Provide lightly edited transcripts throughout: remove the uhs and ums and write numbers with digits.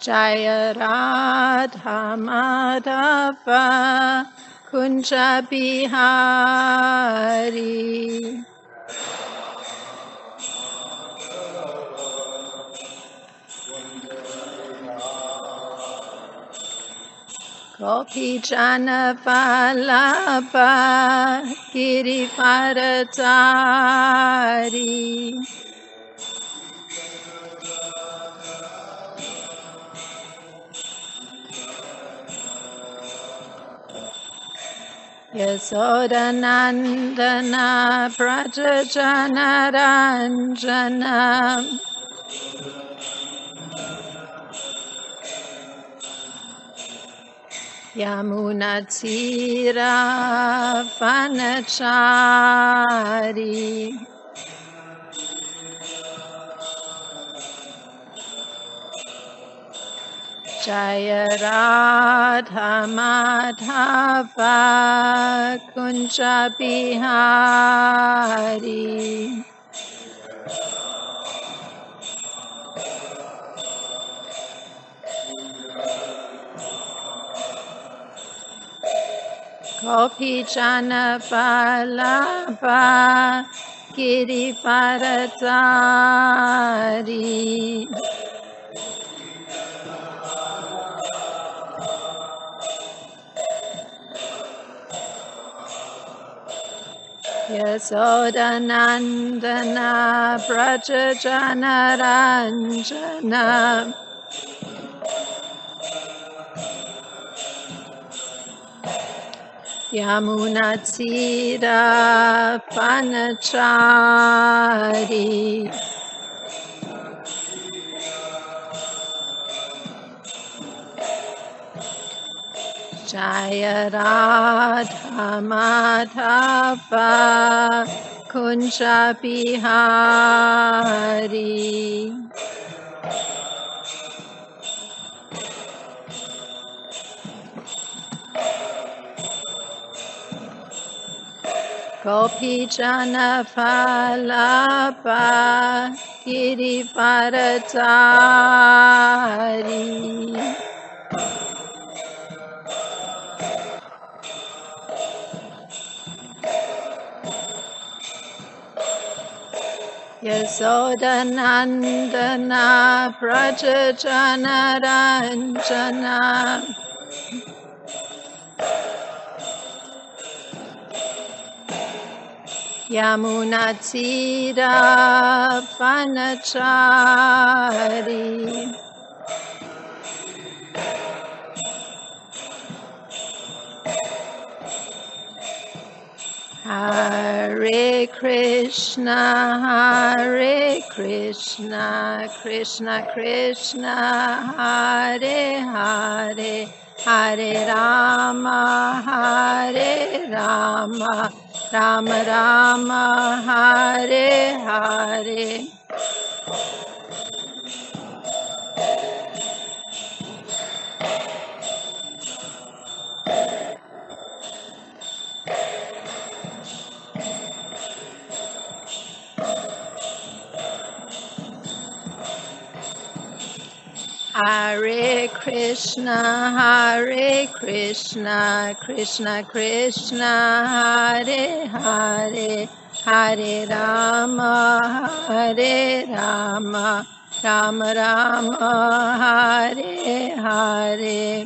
Jaya Radha Madhava Kunja Bihari Gopi Jana Vallabha Girivaradari Yasodanandana Prajajana Ranjana Yamunatira Vanachari Jaya Radha Madhava Kunja Bihari Gopi Jana Vallabha Girivaradari Yasodanandana Prajajana Ranjana Yamunatira Vanachari Jaya Radha Madhava Kunja Bihari Gopi Jana Vallabha Girivaradari Yasodanandana Prajajana Ranjana Yamunatira Vanachari Hare Krishna, Krishna Krishna, Hare Hare, Hare Rama, Rama Rama, Hare Hare. Hare Krishna, Krishna Krishna, Hare Hare, Hare Rama, Hare Rama, Rama Rama, Hare Hare.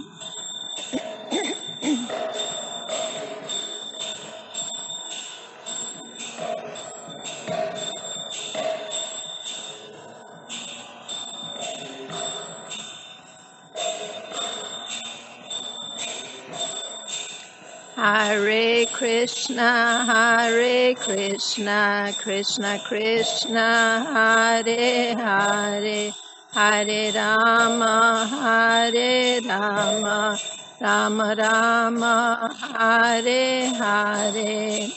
Hare Krishna, Krishna Krishna, Hare Hare, Hare Rama, Hare Rama, Rama Rama, Hare Hare.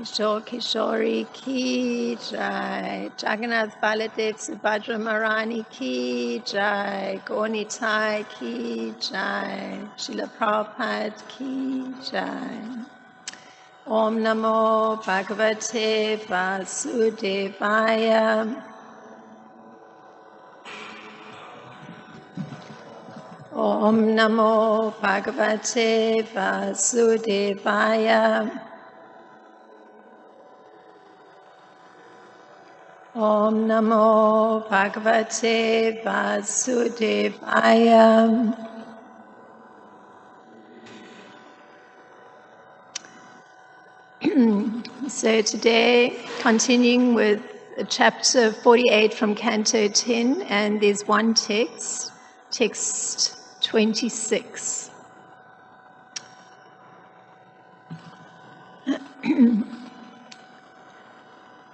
Kishore Kishori ki jai, Jagannath Baladev Subhadra Marani ki jai, Gaunitai ki jai, Srila Prabhupada ki jai. Om Namo Bhagavate Vasudevaya. Om Namo Bhagavate Vasudevaya. Om Namo Bhagavate Vasudevaya. So today, continuing with chapter 48 from Canto 10, and there's one text, text 26.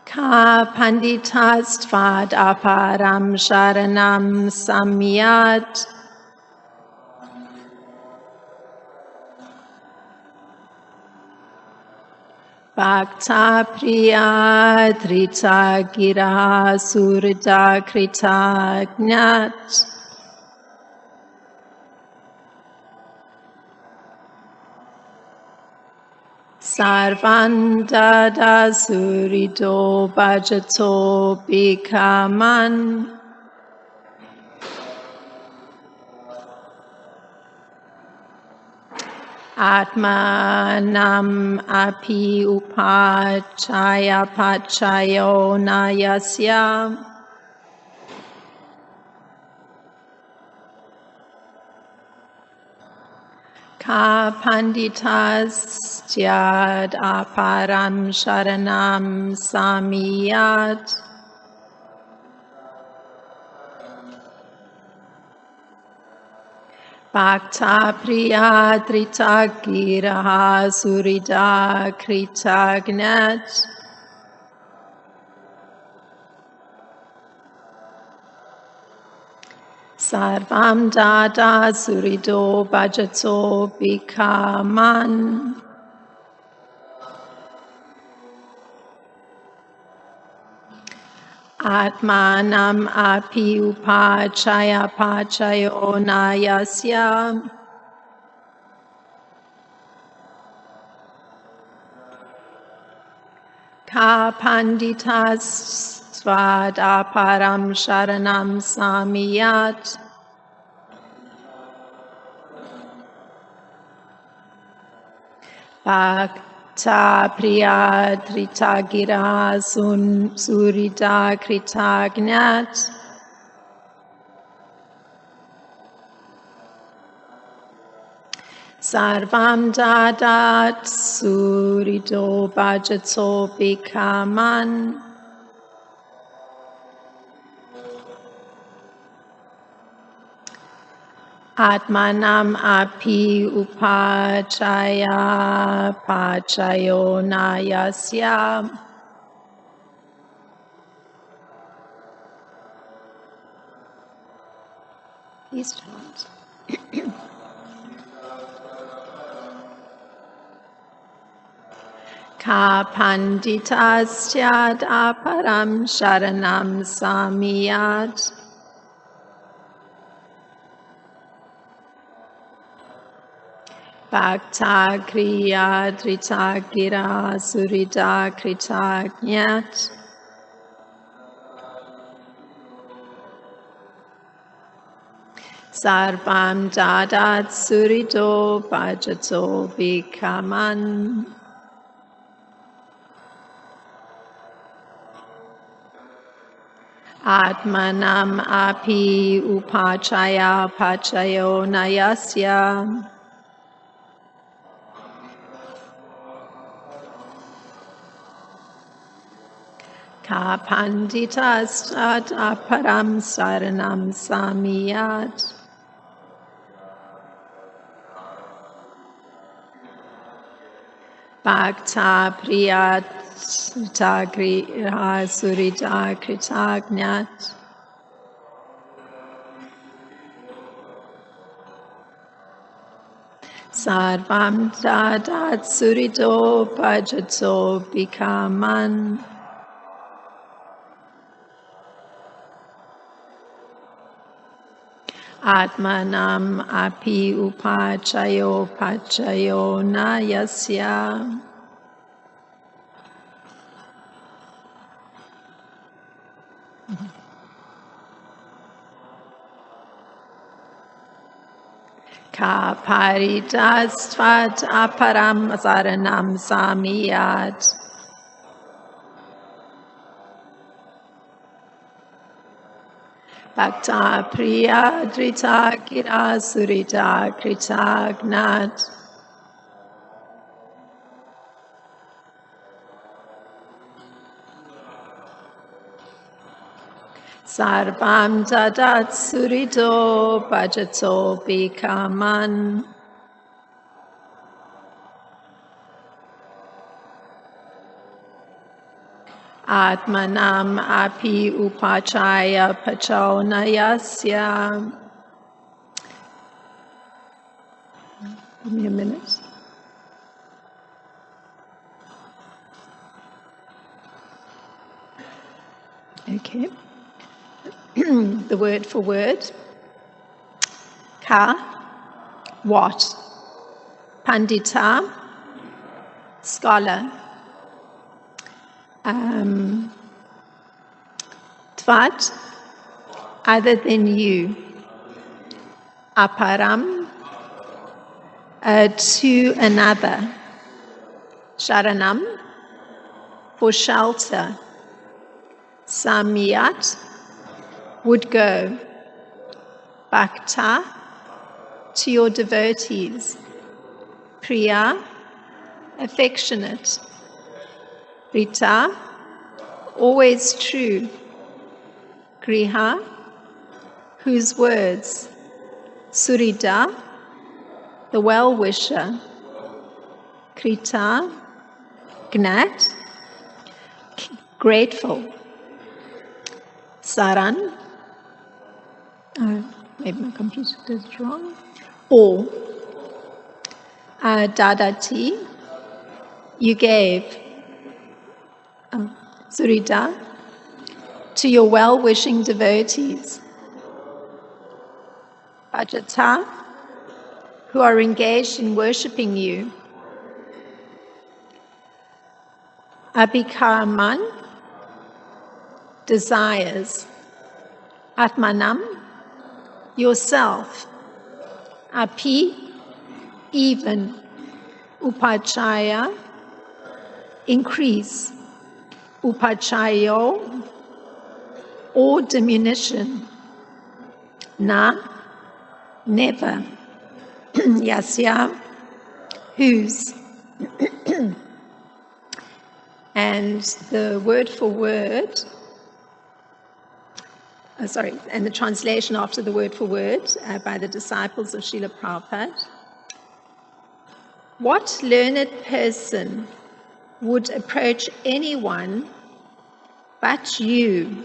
Ka panditastvad aparam sharanam samyat Bhakta priya drita gira surda krita gnat Sarvan dada surido bhajato bikaman Atmanam api upachaya pachayo nayasya Ka panditas tyad aparam sharanam samiyat Bhakta priya drita giraha surida kritagnat Sarvam dada surido bhajato bikaman Atmanam api upachaya pachayo nayasya Ka panditas svad aparam sharanam samiyat Bhakta priya drita gira surita kritagnat Sarvam dadat surito bhajato bikaman Atmanam api upachaya pachayo nayasya Please don't. Ka panditas aparam sharanam samiyat Bhakta kriya drita gira surita krita jnat. Sarvam dadat surito bhajato vikaman. Atmanam api upachaya pachayo nayasya. Ka panditastat aparam saranam samiyat. Bhakta priyata griha surita kritagnat. Sarvam dadat surito bhajato bikaman. Atmanam api upachayo pachayo nayasya. Ka paritastvat aparam saranam samiyat. Bhakta priya drita gira surita kritagnat. Sarvam dadat surito bhajato bikaman. Atmanam api upachaya pachonayasya. Give me a minute. Okay. The word for word. Ka, what? Pandita, scholar. Tvat, other than you. Aparam, to another. Sharanam, for shelter. Samyat, would go. Bhakta, to your devotees. Priya, affectionate. Rita, always true. Griha, whose words. Surita, the well-wisher. Krita, gnat, grateful. Saran, maybe my computer does it wrong. Or, dadati, you gave. Surita, to your well-wishing devotees. Bhajata, who are engaged in worshipping you. Abhikaman, desires. Atmanam, yourself. Api, even. Upachaya, increase. Upachayo, or diminution. Na, never. Yasya, whose. And the word for word, and the translation after the word for word by the disciples of Srila Prabhupada. What learned person would approach anyone but you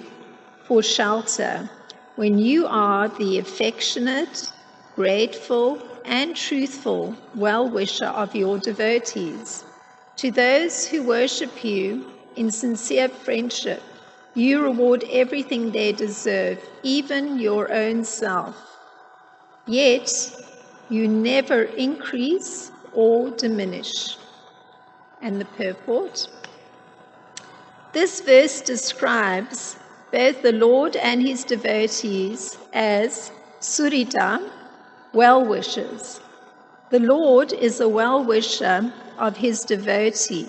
for shelter when you are the affectionate, grateful, and truthful well-wisher of your devotees? To those who worship you in sincere friendship, you reward everything they deserve, even your own self. Yet, you never increase or diminish. And the purport. This verse describes both the Lord and his devotees as surita, well-wishers. The Lord is a well-wisher of his devotee,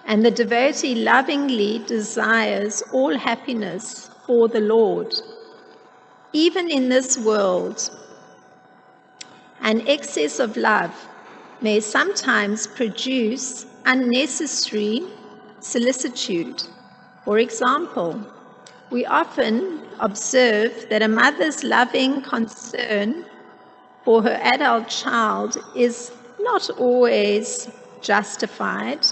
and the devotee lovingly desires all happiness for the Lord. Even in this world, an excess of love may sometimes produce unnecessary solicitude. For example, we often observe that a mother's loving concern for her adult child is not always justified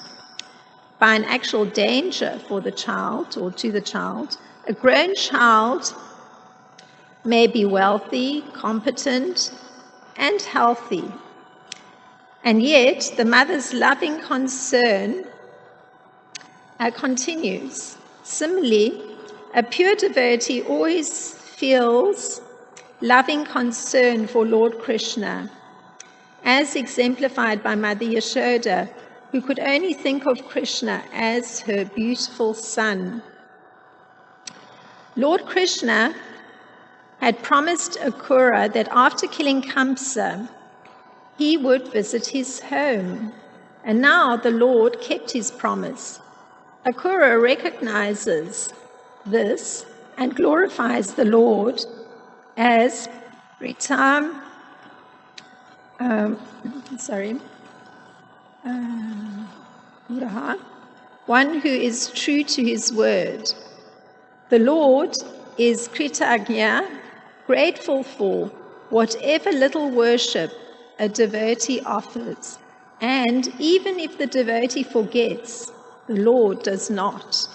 by an actual danger for the child or to the child. A grown child may be wealthy, competent, and healthy, and yet the mother's loving concern continues. Similarly, a pure devotee always feels loving concern for Lord Krishna, as exemplified by Mother Yashoda, who could only think of Krishna as her beautiful son. Lord Krishna had promised Akrura that after killing Kamsa, he would visit his home, and now the Lord kept his promise. Akrura recognizes this and glorifies the Lord as Ritam, one who is true to his word. The Lord is Kritagnya, grateful for whatever little worship a devotee offers, and even if the devotee forgets, the Lord does not.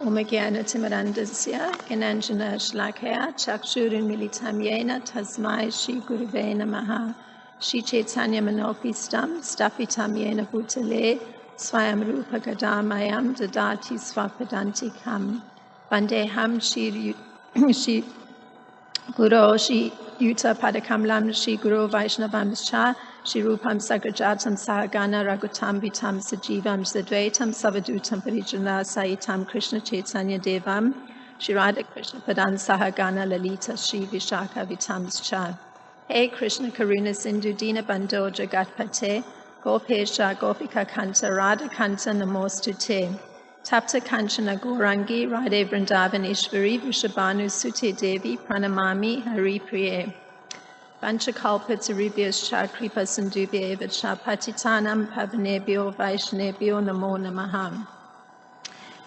Om Jnana Timirandasya Gyananjana Shlakaya Chakshurin Militam Yena Tasmai Shri Gurave Namaha Shri Chaitanya Manopistam Stapitam Yena Bhutale Swayam Rupa Gadamayam Dadati Svapadantikam Vandeham Shri Guru Shri Yuta Padakamlam Shri Guru Vaishnavamscha Shri Rupam Sagrajatam Sahagana Ragutam Vitam Sajivam Sadvaitam Savadutam Parijana Saitam Krishna Chaitanya Devam Shri Radha Krishna Padan Sahagana Lalita Shri Vishaka Vitamscha. Hey Krishna Karuna Sindhu Dina Bandho Jagatpate Gopesha Gopika Kanta Radha Kanta Namostute Tapta Kanchana Gourangi Radhe Vrindavan Ishvari Vrishabhanu Sute Devi Pranamami Hari Priye Panchakalpa Tarubhyascha Kripa Sindhubhya Evacha Patitanam Pavanebhyo Vaishnebhyo Namo Namaha.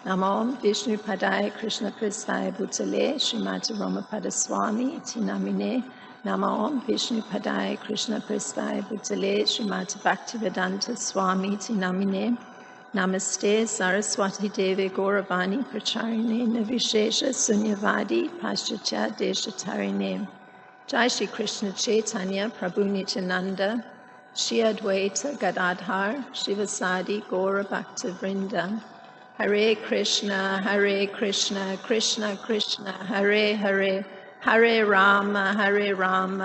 Namo Vishnu Padaya Krishna Prasthaya Bhutale Srimati Ramapada Swami Iti Namine. Namo Vishnu Padaya Krishna Prasthaya Bhutale Srimati Bhaktivedanta Swami Iti Namine. Namaste Saraswati Deve Gauravani Pracharine Navishesha Sunyavadi Paschatya Deshatarine. Jai Shri Krishna Chaitanya Prabhu Nityananda Shri Advaita Gadadhar Shivasadi Gaura Bhakta Vrinda. Hare Krishna Krishna Krishna Hare Hare Hare Rama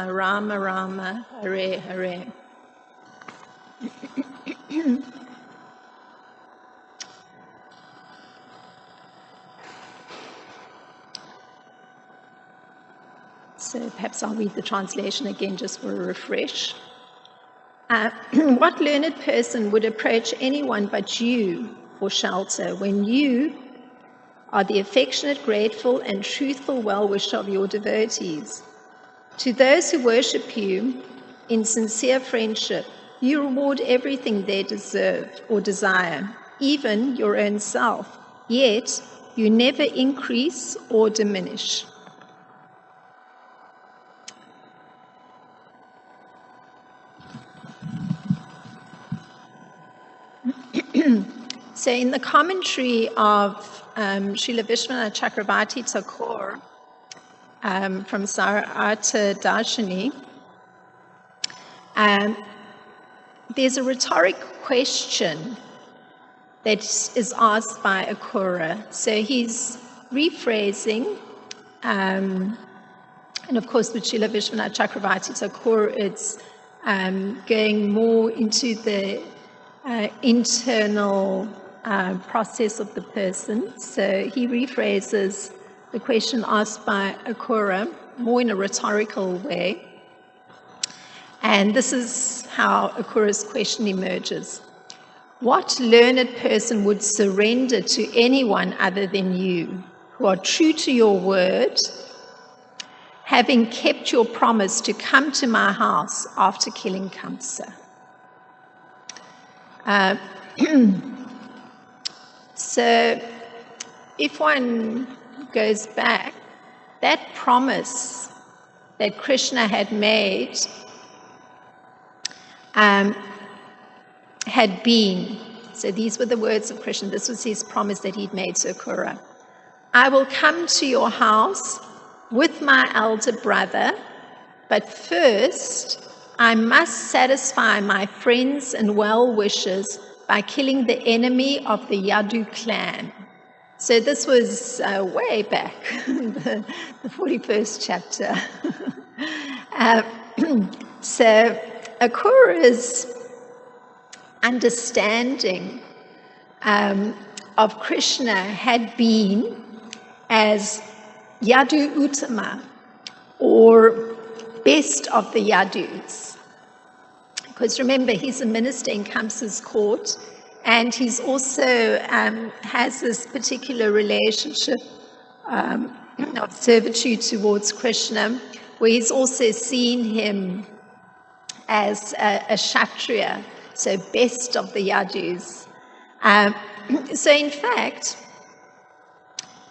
Rama Rama Hare Hare. So perhaps I'll read the translation again just for a refresh. What learned person would approach anyone but you for shelter when you are the affectionate, grateful, and truthful well-wisher of your devotees? To those who worship you in sincere friendship, you reward everything they deserve or desire, even your own self, yet you never increase or diminish. So in the commentary of Srila Vishwanath Chakravarti Thakur from Sarartha Darshini, there's a rhetoric question that is asked by Akrura. So he's rephrasing And of course, with Srila Vishwanath Chakravarti Thakur, it's going more into the internal process of the person. So he rephrases the question asked by Akura more in a rhetorical way. And this is how Akura's question emerges. What learned person would surrender to anyone other than you, who are true to your word, having kept your promise to come to my house after killing Kamsa? So if one goes back, that promise that Krishna had made had been, so these were the words of Krishna, this was his promise that he'd made to Akura. I will come to your house with my elder brother, but first I must satisfy my friends and well-wishers by killing the enemy of the Yadu clan. So this was way back, the 41st chapter. So Akura's understanding of Krishna had been as Yadu Uttama, or best of the Yadus. Because remember, he's a minister in Kamsa's court, and he's also has this particular relationship of servitude towards Krishna, where he's also seen him as a Kshatriya, so best of the Yadus. So in fact,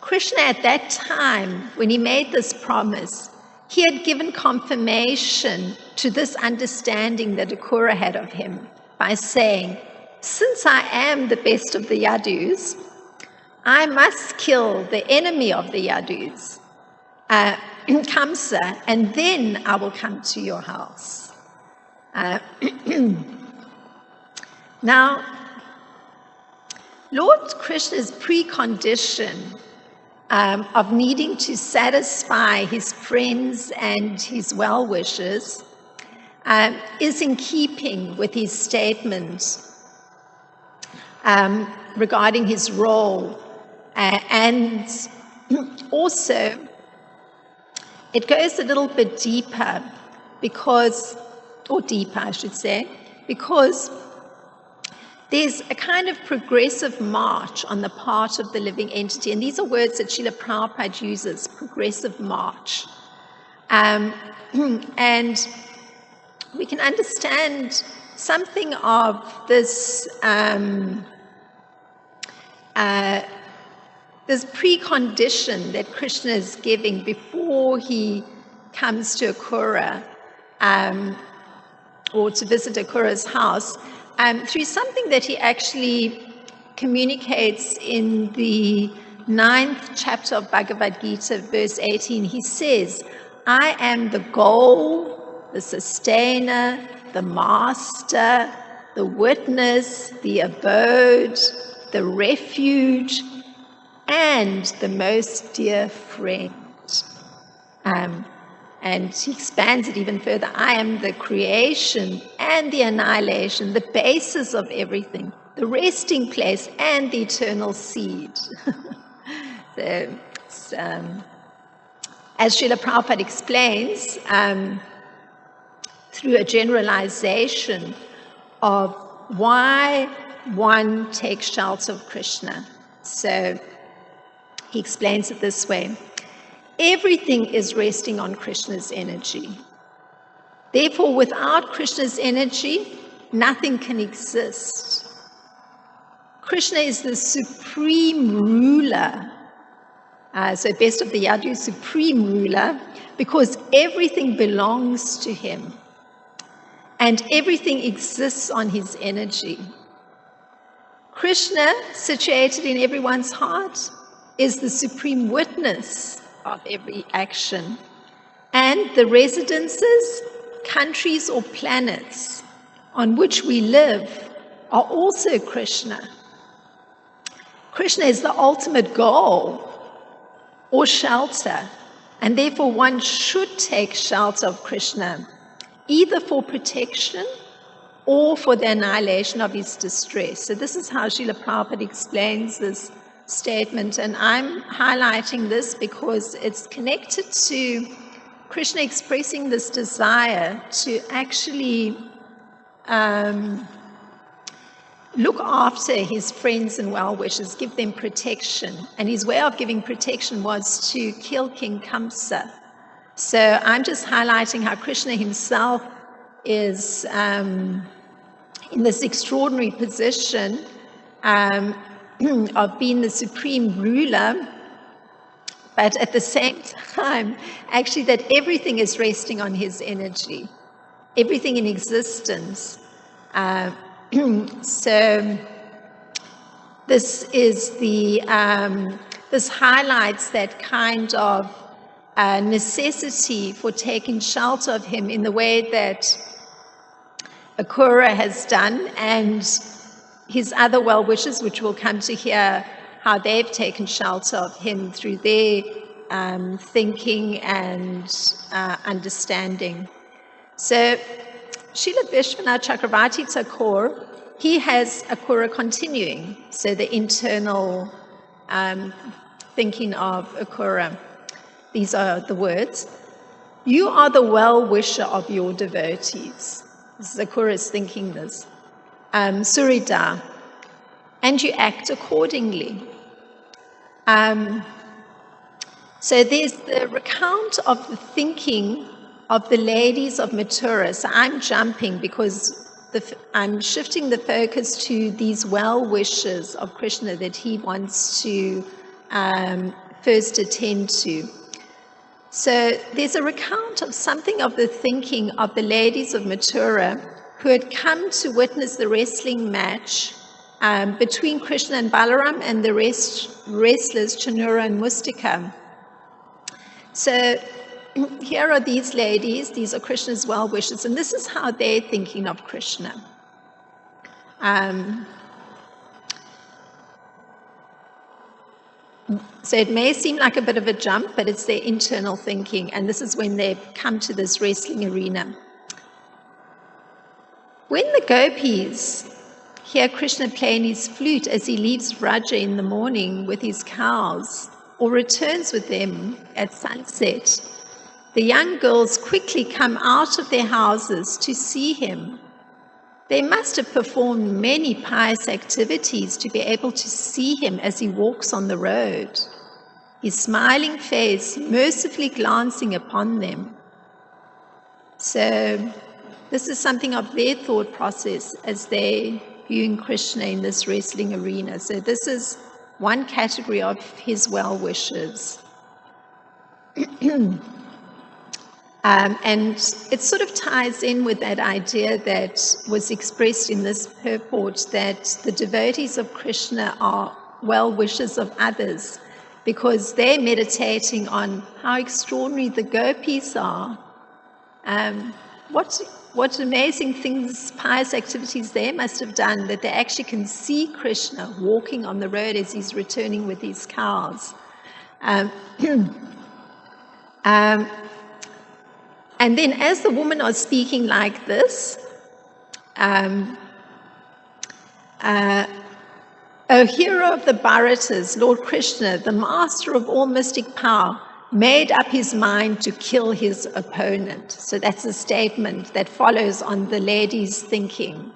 Krishna at that time, when he made this promise, he had given confirmation to this understanding that Akura had of him by saying, since I am the best of the Yadus, I must kill the enemy of the Yadus, Kamsa, and then I will come to your house. Now, Lord Krishna's precondition of needing to satisfy his friends and his well-wishers is in keeping with his statement regarding his role, and also it goes a little bit deeper because there's a kind of progressive march on the part of the living entity. And these are words that Srila Prabhupada uses, progressive march. And we can understand something of this, this precondition that Krishna is giving before he comes to Akura, or to visit Akura's house, through something that he actually communicates in the 9th chapter of Bhagavad Gita, verse 18. He says, I am the goal, the sustainer, the master, the witness, the abode, the refuge, and the most dear friend. And he expands it even further. I am the creation and the annihilation, the basis of everything, the resting place and the eternal seed. So, as Srila Prabhupada explains, through a generalization of why one takes shelter of Krishna. So he explains it this way. Everything is resting on Krishna's energy. Therefore, without Krishna's energy, nothing can exist. Krishna is the supreme ruler. So best of the Yadu, supreme ruler, because everything belongs to him. And everything exists on his energy. Krishna, situated in everyone's heart, is the supreme witness of every action. And the residences, countries or planets on which we live are also Krishna. Krishna is the ultimate goal or shelter And therefore one should take shelter of Krishna, either for protection or for the annihilation of his distress. So this is how Srila Prabhupada explains this statement. And I'm highlighting this because it's connected to Krishna expressing this desire to actually look after his friends and well-wishers, give them protection. And his way of giving protection was to kill King Kamsa. So I'm just highlighting how Krishna himself is in this extraordinary position of being the supreme ruler, but at the same time, actually that everything is resting on his energy, everything in existence. So this is this highlights that kind of necessity for taking shelter of him in the way that Akrura has done, and his other well-wishers, which we'll come to hear how they've taken shelter of him through their thinking and understanding. So Srila Vishwanath Chakravarti Thakur, he has Akrura continuing, so the internal thinking of Akrura. These are the words. You are the well-wisher of your devotees. Akrura is thinking this. Surida, and you act accordingly. So there's the recount of the thinking of the ladies of Mathura. So I'm jumping because I'm shifting the focus to these well-wishers of Krishna that he wants to first attend to. So there's a recount of something of the thinking of the ladies of Mathura who had come to witness the wrestling match between Krishna and Balaram and the wrestlers Chanura and Mustika. So here are these ladies, these are Krishna's well-wishers, and this is how they're thinking of Krishna. So it may seem like a bit of a jump, but it's their internal thinking, and this is when they've come to this wrestling arena. When the gopis hear Krishna playing his flute as he leaves Raja in the morning with his cows, or returns with them at sunset, the young girls quickly come out of their houses to see him. They must have performed many pious activities to be able to see him as he walks on the road, his smiling face mercifully glancing upon them. So this is something of their thought process as they viewing Krishna in this wrestling arena. So this is one category of his well-wishers. And it sort of ties in with that idea that was expressed in this purport, that the devotees of Krishna are well-wishers of others because they're meditating on how extraordinary the gopis are. What amazing things, pious activities they must have done that they actually can see Krishna walking on the road as he's returning with his cows. And then as the women are speaking like this, O hero of the Bharatas, Lord Krishna, the master of all mystic power, made up his mind to kill his opponent. So that's a statement that follows on the lady's thinking.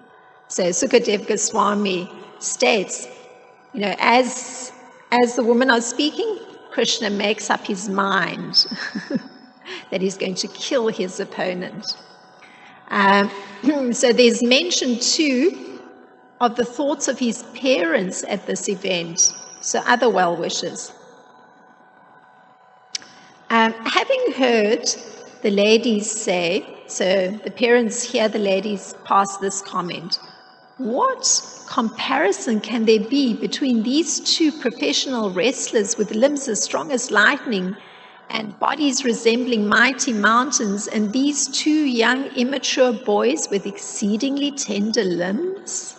So Sukadev Goswami states, as the women are speaking, Krishna makes up his mind that he's going to kill his opponent. So there's mention too of the thoughts of his parents at this event, so other well-wishers. Having heard the ladies say, so the parents hear the ladies pass this comment, what comparison can there be between these two professional wrestlers with limbs as strong as lightning and bodies resembling mighty mountains, and these two young immature boys with exceedingly tender limbs?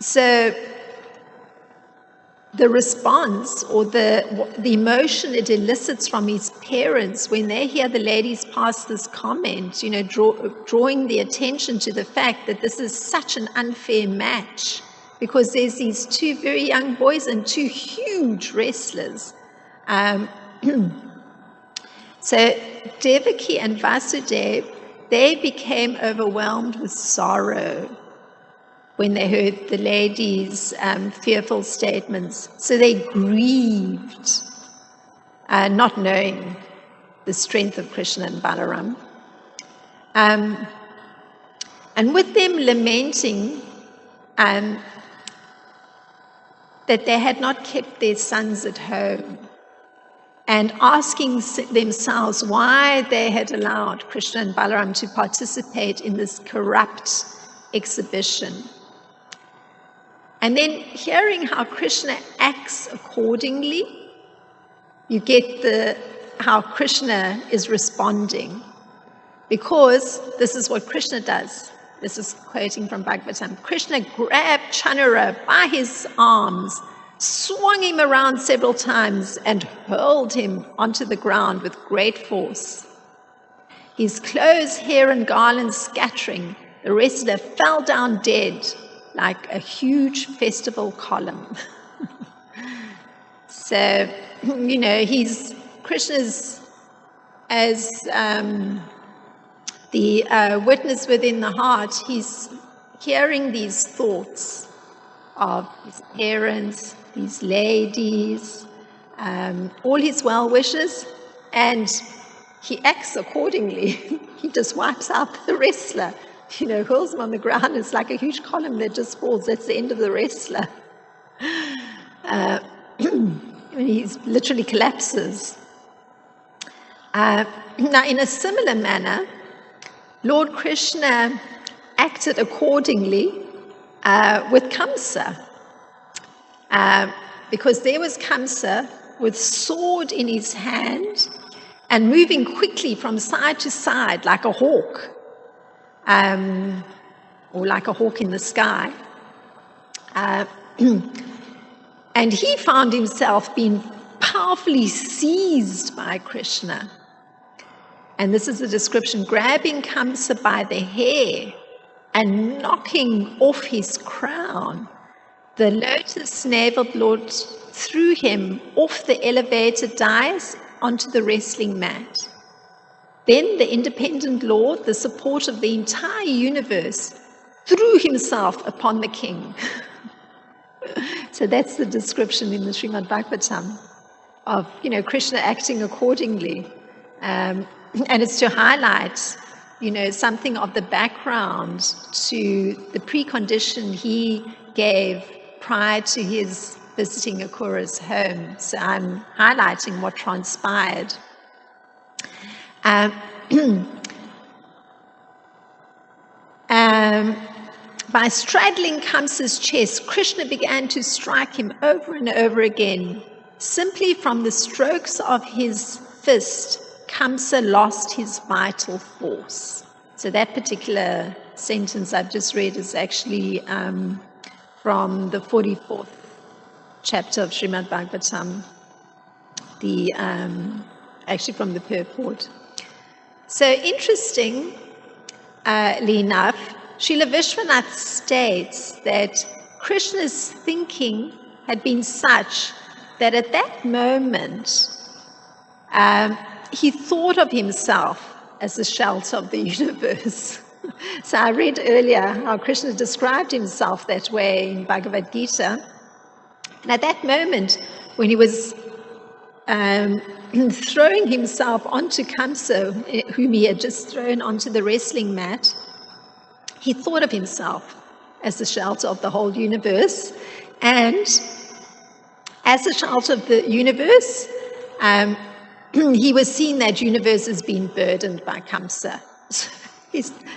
So the response or the emotion it elicits from his parents when they hear the ladies pass this comment, drawing the attention to the fact that this is such an unfair match, because there's these two very young boys and two huge wrestlers. So Devaki and Vasudeva, they became overwhelmed with sorrow when they heard the ladies' fearful statements. So they grieved, not knowing the strength of Krishna and Balaram. And with them lamenting that they had not kept their sons at home, and asking themselves why they had allowed Krishna and Balaram to participate in this corrupt exhibition. And then hearing how Krishna acts accordingly, you get how Krishna is responding. Because this is what Krishna does. This is quoting from Bhagavatam. Krishna grabbed Chanura by his arms, swung him around several times, and hurled him onto the ground with great force. His clothes, hair, and garlands scattering, the wrestler fell down dead like a huge festival column. So, Krishna's as the witness within the heart. He's hearing these thoughts of his parents, these ladies, all his well-wishers, and he acts accordingly. He just wipes out the wrestler, hurls him on the ground. It's like a huge column that just falls. That's the end of the wrestler. He literally collapses. Now, in a similar manner, Lord Krishna acted accordingly with Kamsa. Because there was Kamsa with sword in his hand and moving quickly from side to side like a hawk, or like a hawk in the sky. And he found himself being powerfully seized by Krishna. And this is the description: grabbing Kamsa by the hair and knocking off his crown. The lotus-naveled Lord threw him off the elevated dais onto the wrestling mat. Then the independent Lord, the support of the entire universe, threw himself upon the king. So that's the description in the Srimad Bhagavatam of, Krishna acting accordingly. And it's to highlight, something of the background to the precondition he gave prior to his visiting Akura's home. So I'm highlighting what transpired. By straddling Kamsa's chest, Krishna began to strike him over and over again. Simply from the strokes of his fist, Kamsa lost his vital force. So that particular sentence I've just read is actually from the 44th chapter of Srimad Bhagavatam, actually from the purport. So interestingly enough, Srila Vishwanath states that Krishna's thinking had been such that at that moment he thought of himself as the shelter of the universe. So I read earlier how Krishna described himself that way in Bhagavad Gita. And at that moment, when he was throwing himself onto Kamsa, whom he had just thrown onto the wrestling mat, he thought of himself as the shelter of the whole universe. And as the shelter of the universe, he was seeing that universe as being burdened by Kamsa.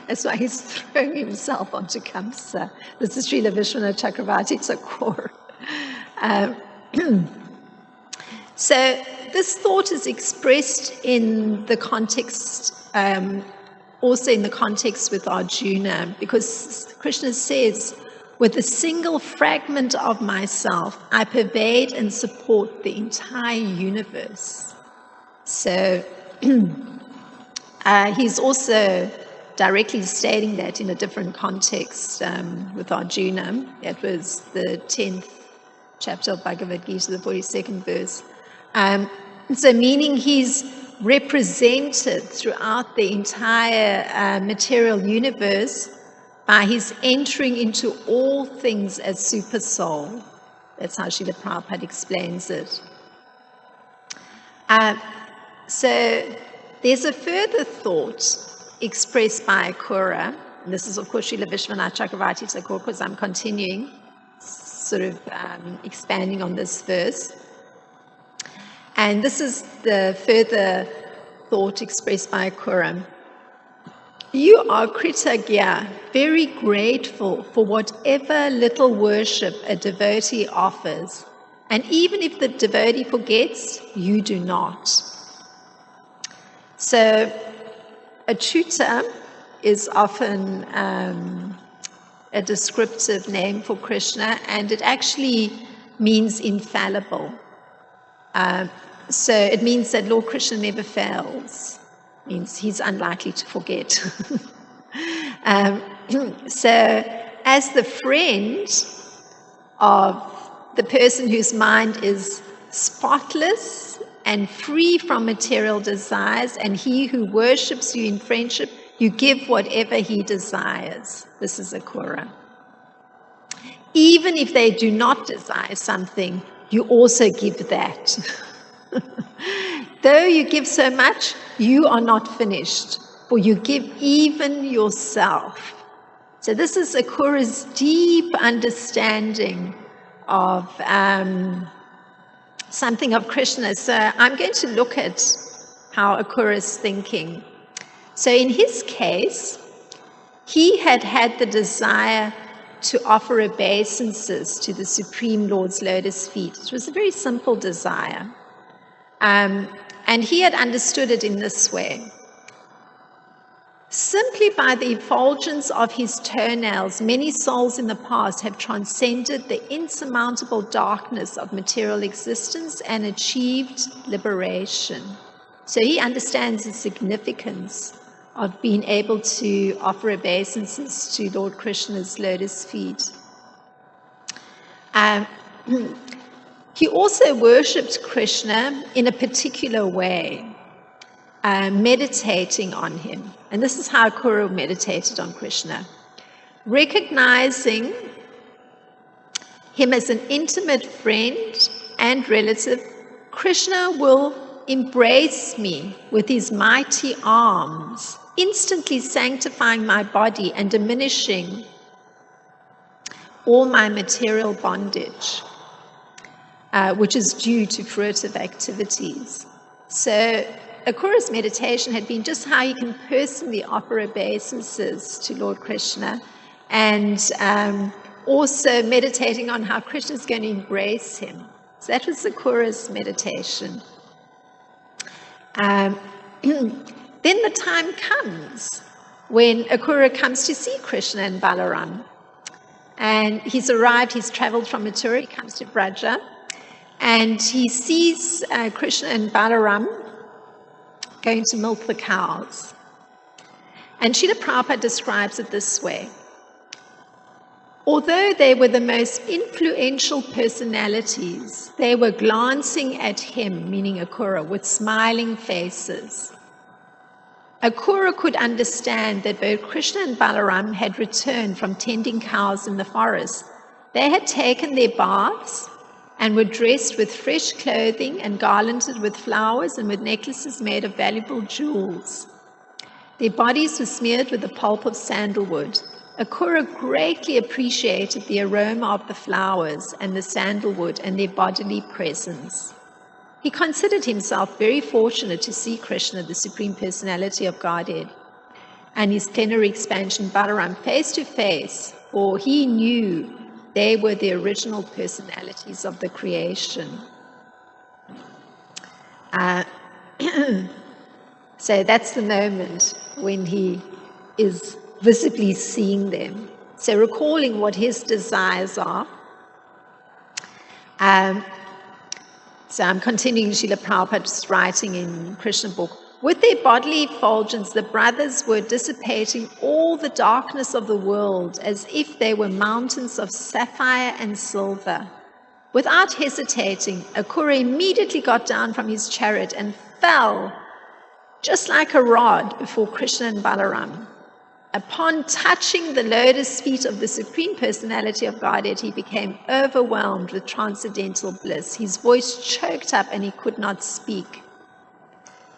That's why he's throwing himself onto Kamsa. This is Srila Vishwanath Chakravarti Thakur. So this thought is expressed in the context, also in the context with Arjuna, because Krishna says, With a single fragment of myself, I pervade and support the entire universe. So he's also directly stating that in a different context with Arjuna. That was the 10th chapter of Bhagavad Gita, the 42nd verse. So meaning he's represented throughout the entire material universe by his entering into all things as super soul. That's how Srila Prabhupada explains it. So there's a further thought expressed by Akura. And this is, of course, Srila Vishwanath Chakravarti Thakur, because I'm continuing, sort of expanding on this verse. And this is the further thought expressed by Akura. You are Kritagya, very grateful for whatever little worship a devotee offers. And even if the devotee forgets, you do not. So, Achyuta is often a descriptive name for Krishna, and it actually means infallible. So it means that Lord Krishna never fails. Means he's unlikely to forget. So as the friend of the person whose mind is spotless and free from material desires, and he who worships you in friendship, you give whatever he desires. This is Akura. Even if they do not desire something, you also give that. Though you give so much, you are not finished, for you give even yourself. So this is Akura's deep understanding of something of Krishna. So I'm going to look at how Akura is thinking. So in his case, he had had the desire to offer obeisances to the Supreme Lord's lotus feet. It was a very simple desire. And he had understood it in this way. Simply by the effulgence of his toenails, many souls in the past have transcended the insurmountable darkness of material existence and achieved liberation. So he understands the significance of being able to offer obeisances to Lord Krishna's lotus feet. He also worshipped Krishna in a particular way, meditating on him. And this is how Akura meditated on Krishna. Recognizing him as an intimate friend and relative, Krishna will embrace me with his mighty arms, instantly sanctifying my body and diminishing all my material bondage, which is due to fruitive activities. So Akura's meditation had been just how he can personally offer obeisances to Lord Krishna, and also meditating on how Krishna is going to embrace him. So that was Akura's meditation. Then the time comes when Akura comes to see Krishna and Balaram. And he's arrived, he's traveled from Mathura, he comes to Braja, and he sees Krishna and Balaram going to milk the cows. And Srila Prabhupada describes it this way. Although they were the most influential personalities, they were glancing at him, meaning Akura, with smiling faces. Akura could understand that both Krishna and Balaram had returned from tending cows in the forest. They had taken their baths and were dressed with fresh clothing and garlanded with flowers and with necklaces made of valuable jewels. Their bodies were smeared with the pulp of sandalwood. Akura greatly appreciated the aroma of the flowers and the sandalwood and their bodily presence. He considered himself very fortunate to see Krishna, the Supreme Personality of Godhead, and his plenary expansion Balaram face to face, for he knew they were the original personalities of the creation. So that's the moment when he is visibly seeing them. So recalling what his desires are. So I'm continuing Srila Prabhupada's writing in Krishna book. With their bodily effulgence, the brothers were dissipating all the darkness of the world as if they were mountains of sapphire and silver. Without hesitating, Akura immediately got down from his chariot and fell just like a rod before Krishna and Balaram. Upon touching the lotus feet of the Supreme Personality of Godhead, he became overwhelmed with transcendental bliss. His voice choked up and he could not speak.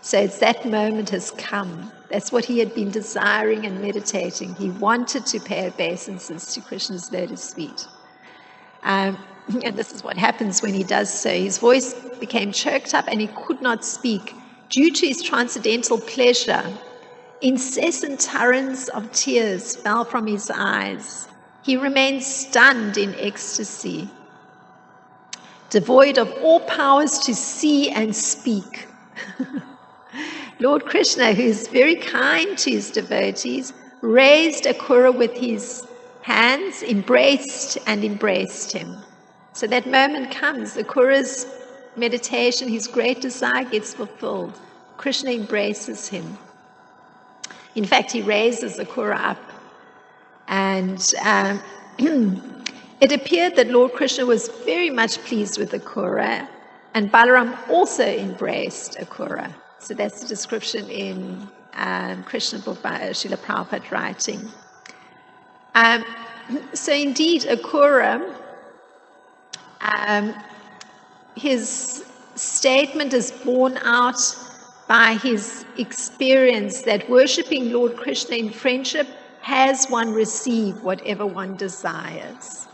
So it's that moment has come. That's what he had been desiring and meditating. He wanted to pay obeisances to Krishna's lotus feet. And this is what happens when he does so. His voice became choked up and he could not speak. Due to his transcendental pleasure, incessant torrents of tears fell from his eyes. He remained stunned in ecstasy, devoid of all powers to see and speak. Lord Krishna, who is very kind to his devotees, raised Akura with his hands, embraced him. So that moment comes, Akura's meditation, his great desire gets fulfilled. Krishna embraces him. In fact, he raises Akura up. And it appeared that Lord Krishna was very much pleased with Akura, and Balaram also embraced Akura. So that's the description in Krishna book by Srila Prabhupada writing. So indeed, Akura, his statement is borne out by his experience that worshipping Lord Krishna in friendship has one receive whatever one desires.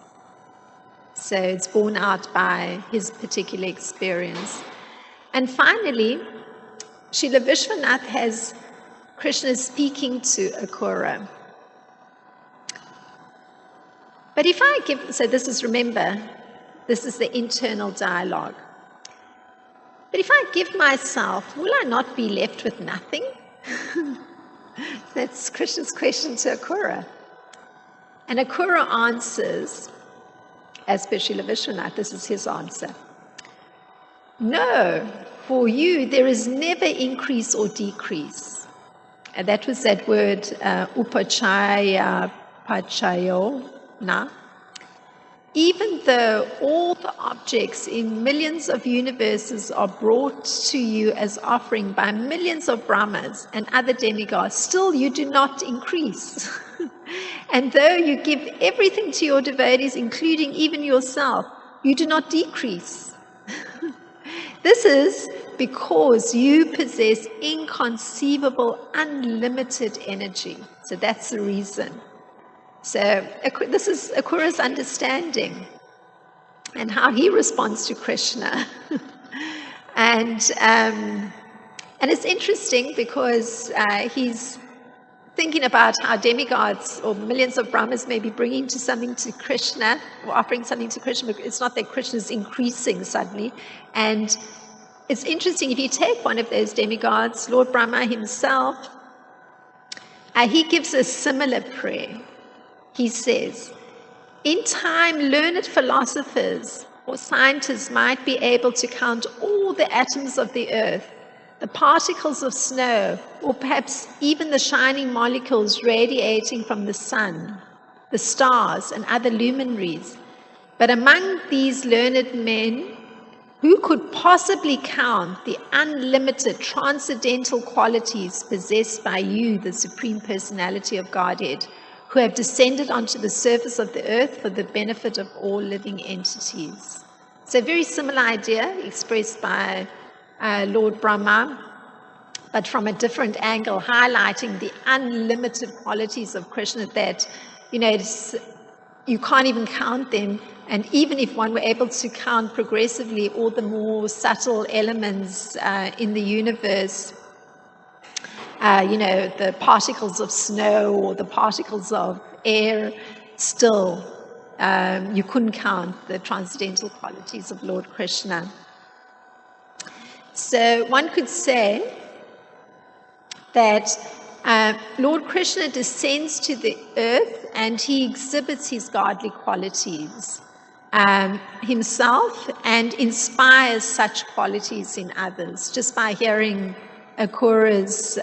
So it's borne out by his particular experience. And finally, Srila Vishwanath has Krishna speaking to Akura. But if I give, so this is, remember, this is the internal dialogue. But if I give myself, will I not be left with nothing? That's Krishna's question to Akura. And Akura answers, as per Srila Vishwanath, this is his answer. No, for you there is never increase or decrease. And that was that word, upachaya pachayo na. Even though all the objects in millions of universes are brought to you as offering by millions of Brahmas and other demigods, still you do not increase. And though you give everything to your devotees, including even yourself, you do not decrease. This is because you possess inconceivable, unlimited energy. So that's the reason. So this is Akura's understanding and how he responds to Krishna. And it's interesting because he's thinking about how demigods or millions of Brahmas may be bringing something to Krishna or offering something to Krishna. It's not that Krishna is increasing suddenly. And it's interesting, if you take one of those demigods, Lord Brahma himself, he gives a similar prayer. He says, in time, learned philosophers or scientists might be able to count all the atoms of the earth, the particles of snow, or perhaps even the shining molecules radiating from the sun, the stars, and other luminaries. But among these learned men, who could possibly count the unlimited transcendental qualities possessed by you, the Supreme Personality of Godhead, who have descended onto the surface of the earth for the benefit of all living entities? So a very similar idea expressed by Lord Brahma, but from a different angle, highlighting the unlimited qualities of Krishna that, you can't even count them. And even if one were able to count progressively all the more subtle elements in the universe, the particles of snow or the particles of air, still you couldn't count the transcendental qualities of Lord Krishna. So one could say that Lord Krishna descends to the earth and he exhibits his godly qualities himself and inspires such qualities in others just by hearing Akura's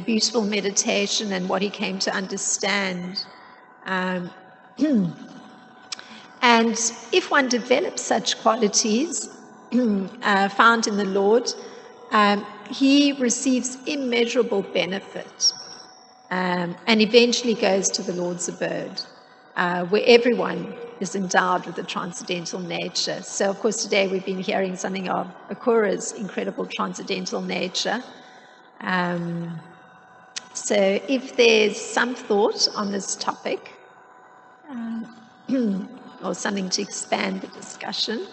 beautiful meditation and what he came to understand. And if one develops such qualities found in the Lord, he receives immeasurable benefit and eventually goes to the Lord's abode, where everyone is endowed with a transcendental nature. So, of course, today we've been hearing something of Akura's incredible transcendental nature. So if there's some thought on this topic, or something to expand the discussion.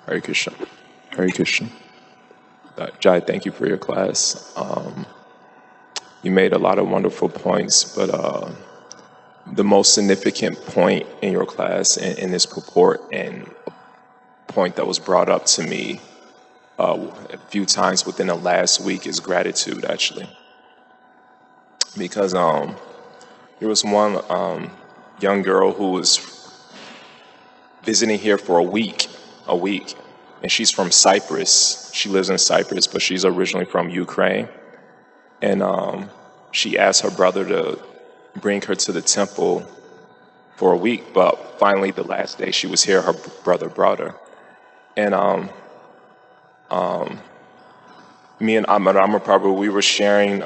Hare Krishna. Hare Krishna. Jai, thank you for your class. You made a lot of wonderful points, but the most significant point in your class in this purport, and a point that was brought up to me a few times within the last week, is gratitude, actually. Because there was one young girl who was visiting here for a week, and she's from Cyprus. She lives in Cyprus, but she's originally from Ukraine. And she asked her brother to bring her to the temple for a week, but finally the last day she was here, her brother brought her. And me and Amarama Prabhu, we were sharing,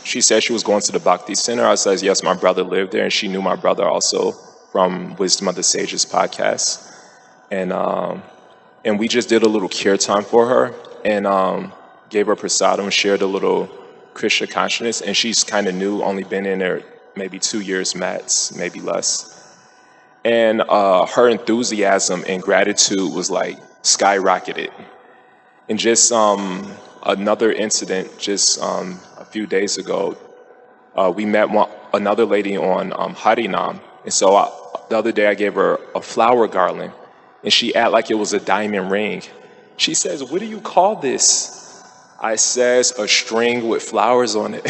she said she was going to the Bhakti Center. I said, yes, my brother lived there, and she knew my brother also from Wisdom of the Sages podcast. And we just did a little kirtan for her, and gave her prasadam, shared a little Krishna consciousness, and she's kind of new, only been in there maybe 2 years max, maybe less. And her enthusiasm and gratitude was like skyrocketed. And just another incident, just a few days ago, we met another lady on Harinam. And so the other day I gave her a flower garland, and she acted like it was a diamond ring. She says, "What do you call this?" I says, "A string with flowers on it,"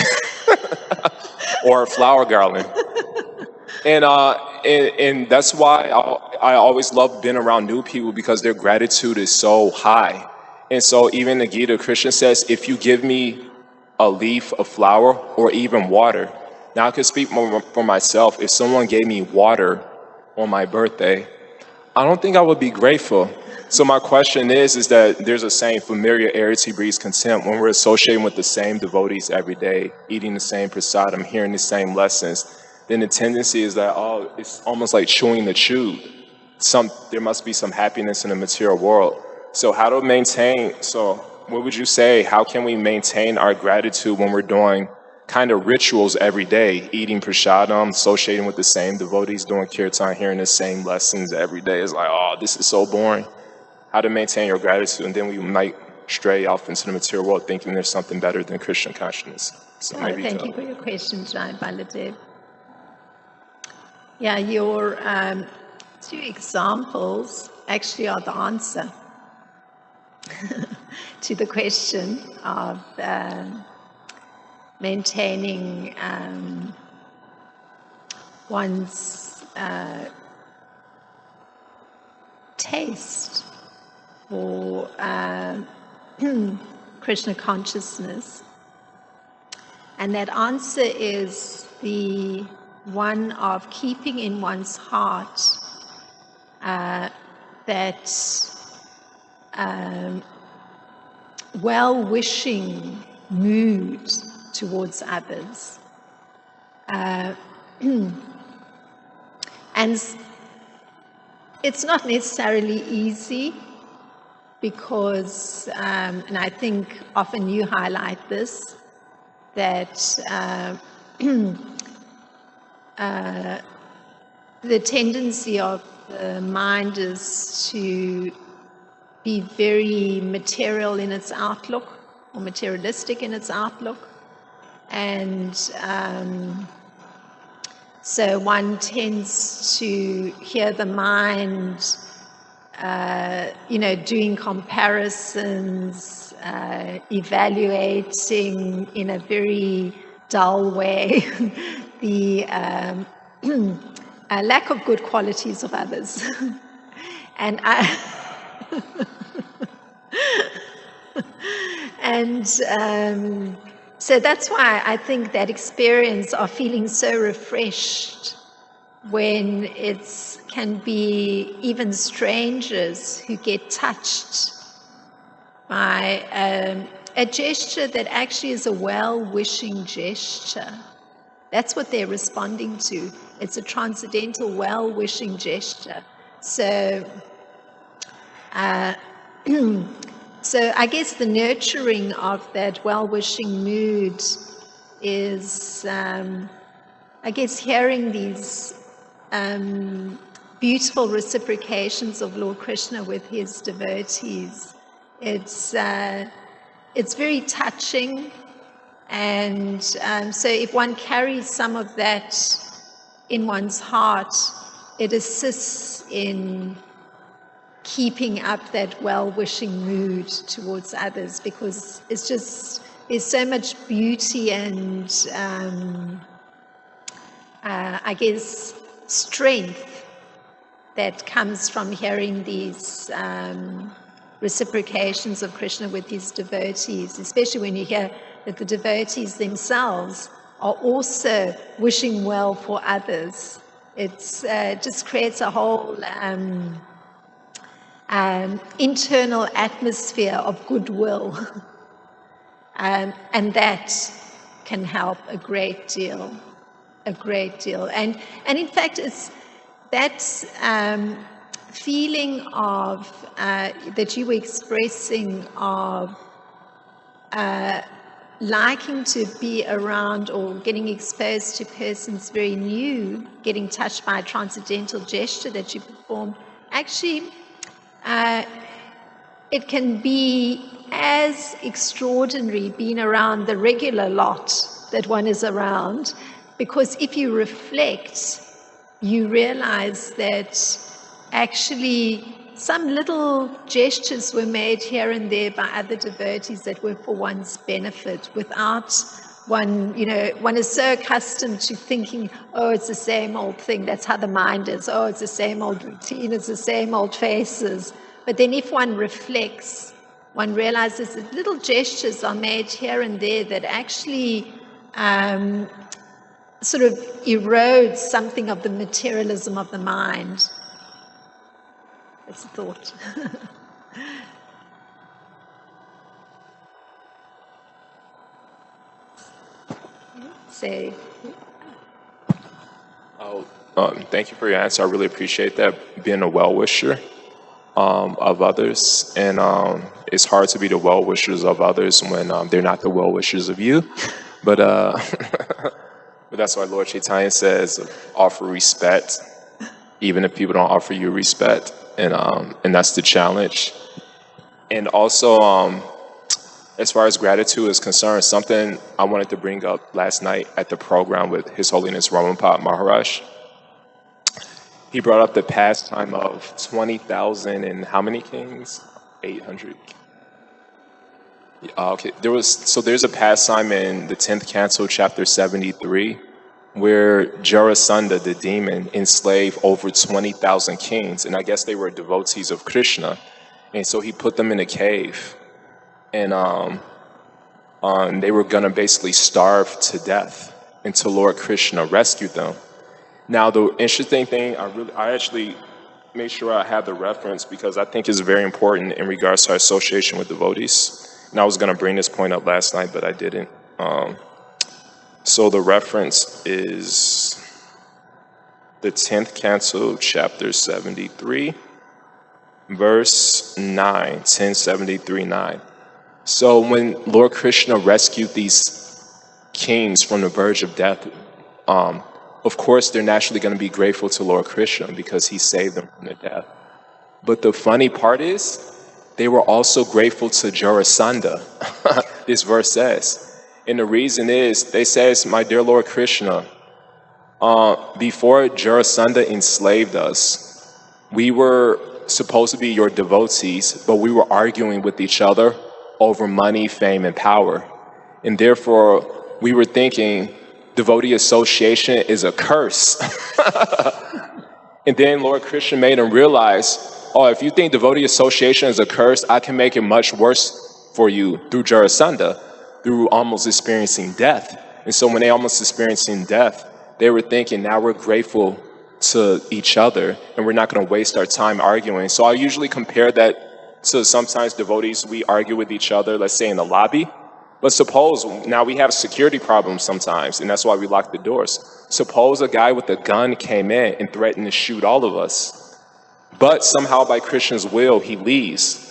or a flower garland. And that's why I always love being around new people, because their gratitude is so high. And so even the Gita, Krishna says, if you give me a leaf, a flower, or even water. Now I can speak for myself. If someone gave me water on my birthday, I don't think I would be grateful. So my question is that there's a saying, familiarity breeds contempt. When we're associating with the same devotees every day, eating the same prasadam, hearing the same lessons, then the tendency is that, it's almost like chewing the chewed. There must be some happiness in the material world. So what would you say, how can we maintain our gratitude when we're doing kind of rituals every day, eating prasadam, associating with the same devotees, doing kirtan, hearing the same lessons every day? It's like, this is so boring. How to maintain your gratitude, and then we might stray off into the material world thinking there's something better than Krishna consciousness. So thank you for your question, Jai Baladev. Yeah, your two examples actually are the answer to the question of maintaining one's taste for Krishna consciousness. And that answer is the one of keeping in one's heart that well-wishing mood towards others. And it's not necessarily easy, because, and I think often you highlight this, that the tendency of the mind is to be very material in its outlook, or materialistic in its outlook. And so one tends to hear the mind, doing comparisons, evaluating in a very dull way the lack of good qualities of others. And so that's why I think that experience of feeling so refreshed when it can be even strangers who get touched by a gesture that actually is a well-wishing gesture. That's what they're responding to. It's a transcendental well-wishing gesture. So, so I guess the nurturing of that well-wishing mood is, I guess, hearing these beautiful reciprocations of Lord Krishna with his devotees. It's very touching, and so if one carries some of that in one's heart, it assists in keeping up that well-wishing mood towards others, because it's just, there's so much beauty and I guess strength that comes from hearing these reciprocations of Krishna with his devotees, especially when you hear that the devotees themselves are also wishing well for others. It just creates a whole internal atmosphere of goodwill, and that can help a great deal. And in fact, it's that feeling of that you were expressing of liking to be around or getting exposed to persons very new, getting touched by a transcendental gesture that you perform, actually it can be as extraordinary being around the regular lot that one is around, because if you reflect, you realize that actually some little gestures were made here and there by other devotees that were for one's benefit, without one, one is so accustomed to thinking, oh, it's the same old thing, that's how the mind is, oh, it's the same old routine, it's the same old faces. But then if one reflects, one realizes that little gestures are made here and there that actually sort of erodes something of the materialism of the mind. That's a thought. Say. Thank you for your answer. I really appreciate that, being a well-wisher of others. And it's hard to be the well-wishers of others when they're not the well-wishers of you. But but that's why Lord Chaitanya says, offer respect, even if people don't offer you respect. And that's the challenge. And also, as far as gratitude is concerned, something I wanted to bring up last night at the program with His Holiness Ramapat Maharaj. He brought up the pastime of 20,000 and how many kings? 800. Okay, there's a pastime in the 10th canto, chapter 73, where Jarasandha, the demon, enslaved over 20,000 kings, and I guess they were devotees of Krishna, and so he put them in a cave, and they were gonna basically starve to death until Lord Krishna rescued them. Now, the interesting thing, I actually made sure I had the reference because I think it's very important in regards to our association with devotees. And I was going to bring this point up last night, but I didn't. So the reference is the 10th canto, chapter 73, verse 9, 1073, 9. So when Lord Krishna rescued these kings from the verge of death, of course, they're naturally going to be grateful to Lord Krishna because he saved them from their death. But the funny part is, they were also grateful to Jarasandha this verse says. And the reason is, they says, my dear Lord Krishna, before Jarasandha enslaved us, we were supposed to be your devotees, but we were arguing with each other over money, fame, and power. And therefore, we were thinking devotee association is a curse. And then Lord Krishna made him realize, oh, if you think devotee association is a curse, I can make it much worse for you through Jarasandha, through almost experiencing death. And so when they almost experiencing death, they were thinking, now we're grateful to each other and we're not going to waste our time arguing. So I usually compare that to sometimes devotees, we argue with each other, let's say in the lobby. But suppose now we have security problems sometimes, and that's why we lock the doors. Suppose a guy with a gun came in and threatened to shoot all of us. But somehow by Krishna's will, he leaves.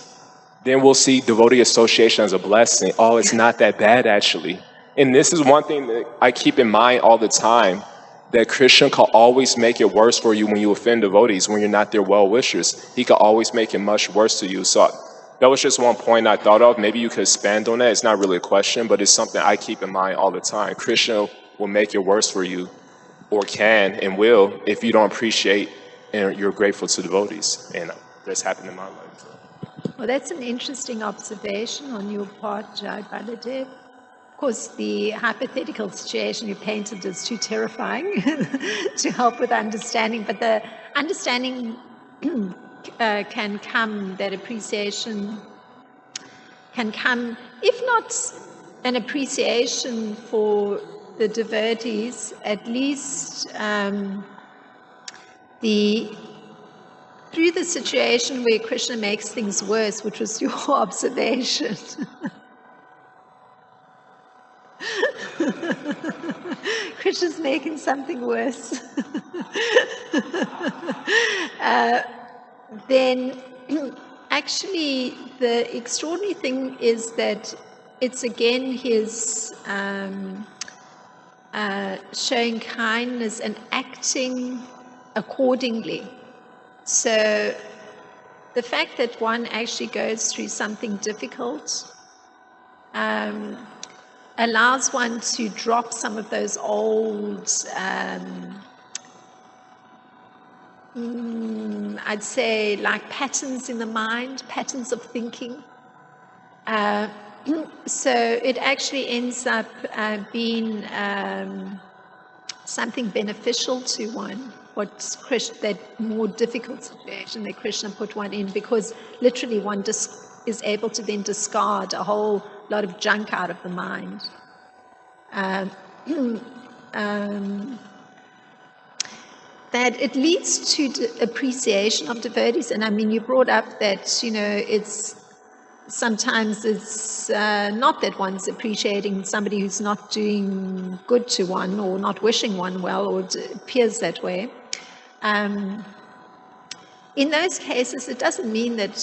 Then we'll see devotee association as a blessing. Oh, it's not that bad, actually. And this is one thing that I keep in mind all the time, that Krishna can always make it worse for you when you offend devotees, when you're not their well-wishers. He can always make it much worse to you. So that was just one point I thought of. Maybe you could expand on that. It's not really a question, but it's something I keep in mind all the time. Krishna will make it worse for you, or can and will, if you don't appreciate and you're grateful to devotees. And that's happened in my life. Well, that's an interesting observation on your part, Jai Baladev. Of course, the hypothetical situation you painted is too terrifying to help with understanding, but the understanding can come, that appreciation can come, if not an appreciation for the devotees, at least through the situation where Krishna makes things worse, which was your observation. Krishna's making something worse. Then actually the extraordinary thing is that it's again his showing kindness and acting accordingly. So the fact that one actually goes through something difficult allows one to drop some of those old, I'd say, like patterns in the mind, patterns of thinking. So it actually ends up being something beneficial to one, that more difficult situation that Krishna put one in, because literally one is able to then discard a whole lot of junk out of the mind. That it leads to appreciation of devotees. And I mean, you brought up that, sometimes it's not that one's appreciating somebody who's not doing good to one or not wishing one well, or it appears that way. In those cases, it doesn't mean that,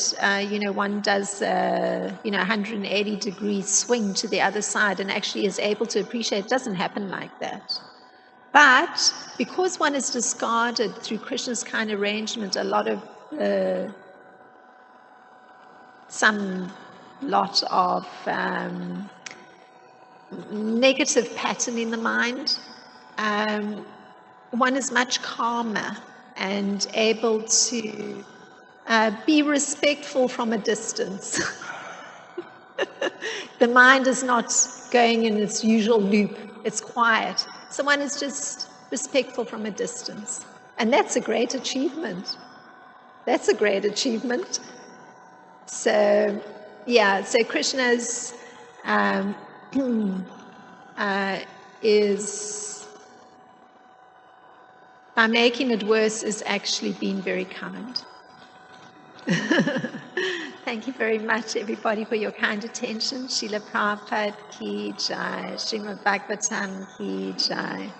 one does, 180-degree swing to the other side and actually is able to appreciate. It doesn't happen like that. But because one has discarded, through Krishna's kind arrangement, a lot of, some lot of negative pattern in the mind, one is much calmer and able to be respectful from a distance. The mind is not going in its usual loop, it's quiet. So one is just respectful from a distance. And that's a great achievement. That's a great achievement. So, so Krishna's is, by making it worse, is actually being very kind. Thank you very much, everybody, for your kind attention. Srila Prabhupada ki jai, Srimad Bhagavatam ki jai.